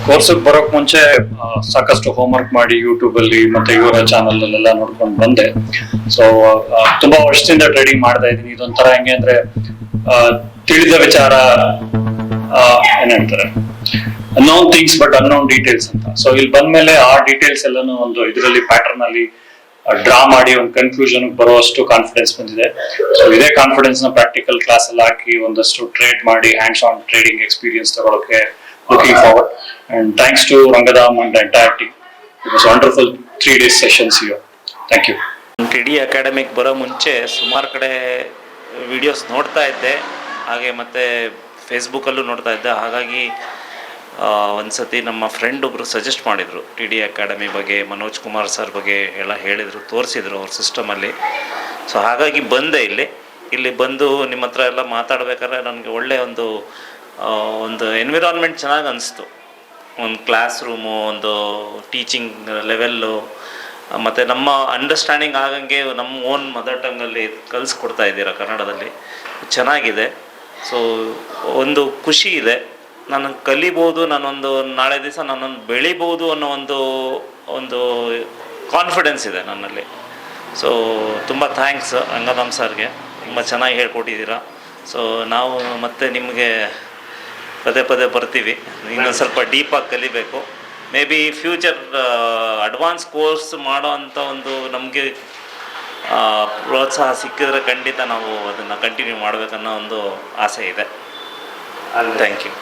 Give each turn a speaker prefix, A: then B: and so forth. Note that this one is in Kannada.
A: ಕೋರ್ಸಿಗೆ ಬರೋಕ್ ಮುಂಚೆ ಸಾಕಷ್ಟು ಹೋಮ್ವರ್ಕ್ ಮಾಡಿ ಯೂಟ್ಯೂಬ್ ಅಲ್ಲಿ ಮತ್ತೆ ಇವರ ಚಾನಲ್ ಅಲ್ಲೆಲ್ಲ ನೋಡ್ಕೊಂಡು ಬಂದೆ. ಸೊ ತುಂಬಾ ವರ್ಷದಿಂದ ಟ್ರೇಡಿಂಗ್ ಮಾಡ್ತಾ ಇದ್ದೀನಿ. ಇದೊಂಥರ ಹೆಂಗೆ ಅಂದ್ರೆ ತಿಳಿದ ವಿಚಾರ, ಏನ್ ಹೇಳ್ತಾರೆ, unknown things but unknown details ಅಂತ. ಸೊ ಇಲ್ಲಿ ಬಂದ್ಮೇಲೆ ಆ ಡೀಟೇಲ್ಸ್ ಎಲ್ಲಾನು ಒಂದು ಇದರಲ್ಲಿ ಪ್ಯಾಟರ್ನ್ ಅಲ್ಲಿ ಡ್ರಾ ಮಾಡಿ ಒಂದು ಕನ್ಕ್ಲೂಷನ್ ಬರುವಷ್ಟು ಕಾನ್ಫಿಡೆನ್ಸ್ ಬಂದಿದೆ. ಸೊ ಇದೇ ಕಾನ್ಫಿಡೆನ್ಸ್ ನ ಪ್ರಾಕ್ಟಿಕಲ್ ಕ್ಲಾಸ್ ಅಲ್ಲಿ ಹಾಕಿ ಒಂದಷ್ಟು ಟ್ರೇಡ್ ಮಾಡಿ ಹ್ಯಾಂಡ್ಸ್ ಆನ್ ಟ್ರೇಡಿಂಗ್ ಎಕ್ಸ್ಪೀರಿಯನ್ಸ್ ತಗೊಳಕ್ಕೆ looking forward, and thanks to Rangadam and the entire team. It was wonderful 3 days sessions here. Thank you.
B: TD ಅಕಾಡೆಮಿಗೆ ಬರೋ ಮುಂಚೆ ಸುಮಾರು ಕಡೆ ವಿಡಿಯೋಸ್ ನೋಡ್ತಾ ಇದ್ದೆ, ಹಾಗೆ ಮತ್ತು ಫೇಸ್ಬುಕ್ಕಲ್ಲೂ ನೋಡ್ತಾ ಇದ್ದೆ. ಹಾಗಾಗಿ ಒಂದು ಸತಿ ನಮ್ಮ ಫ್ರೆಂಡ್ ಒಬ್ಬರು ಸಜೆಸ್ಟ್ ಮಾಡಿದರು TD ಅಕಾಡೆಮಿ ಬಗ್ಗೆ, ಮನೋಜ್ ಕುಮಾರ್ ಸರ್ ಬಗ್ಗೆ ಎಲ್ಲ ಹೇಳಿದರು, ತೋರಿಸಿದ್ರು ಅವ್ರ ಸಿಸ್ಟಮಲ್ಲಿ. ಸೊ ಹಾಗಾಗಿ ಬಂದೆ ಇಲ್ಲಿ ಬಂದು ನಿಮ್ಮ ಹತ್ರ ಎಲ್ಲ ಮಾತಾಡಬೇಕಾದ್ರೆ ನನಗೆ ಒಳ್ಳೆಯ ಒಂದು ಎನ್ವಿರಾನ್ಮೆಂಟ್ ಚೆನ್ನಾಗಿ ಅನಿಸ್ತು. ಒಂದು ಕ್ಲಾಸ್ ರೂಮು, ಒಂದು ಟೀಚಿಂಗ್ ಲೆವೆಲ್ಲು, ಮತ್ತು ನಮ್ಮ ಅಂಡರ್ಸ್ಟ್ಯಾಂಡಿಂಗ್ ಆಗಂಗೆ ನಮ್ಮ ಓನ್ ಮದರ್ ಟಂಗಲ್ಲಿ ಕಲಿಸ್ಕೊಡ್ತಾ ಇದ್ದೀರಾ ಕನ್ನಡದಲ್ಲಿ, ಚೆನ್ನಾಗಿದೆ. ಸೊ ಒಂದು ಖುಷಿ ಇದೆ, ನಾನು ಕಲಿಬೋದು, ನಾನೊಂದು ನಾಳೆ ದಿವಸ ನಾನೊಂದು ಬೆಳಿಬೋದು ಅನ್ನೋ ಒಂದು ಕಾನ್ಫಿಡೆನ್ಸ್ ಇದೆ ನನ್ನಲ್ಲಿ. ಸೊ ತುಂಬ ಥ್ಯಾಂಕ್ಸ್ ರಂಗನಾಥ್ ಸರ್ಗೆ, ತುಂಬ ಚೆನ್ನಾಗಿ ಹೇಳ್ಕೊಟ್ಟಿದ್ದೀರಾ. ಸೊ ನಾವು ಮತ್ತೆ ನಿಮಗೆ ಪದೇ ಪದೇ ಬರ್ತೀವಿ, ಇನ್ನೊಂದು ಸ್ವಲ್ಪ ಡೀಪಾಗಿ ಕಲಿಬೇಕು. May be future advance course ಮಾಡೋ ಅಂಥ ನಮಗೆ ಪ್ರೋತ್ಸಾಹ ಸಿಕ್ಕಿದ್ರೆ ಖಂಡಿತ ನಾವು ಅದನ್ನು ಕಂಟಿನ್ಯೂ ಮಾಡಬೇಕನ್ನೋ ಒಂದು ಆಸೆ ಇದೆ. Thank you.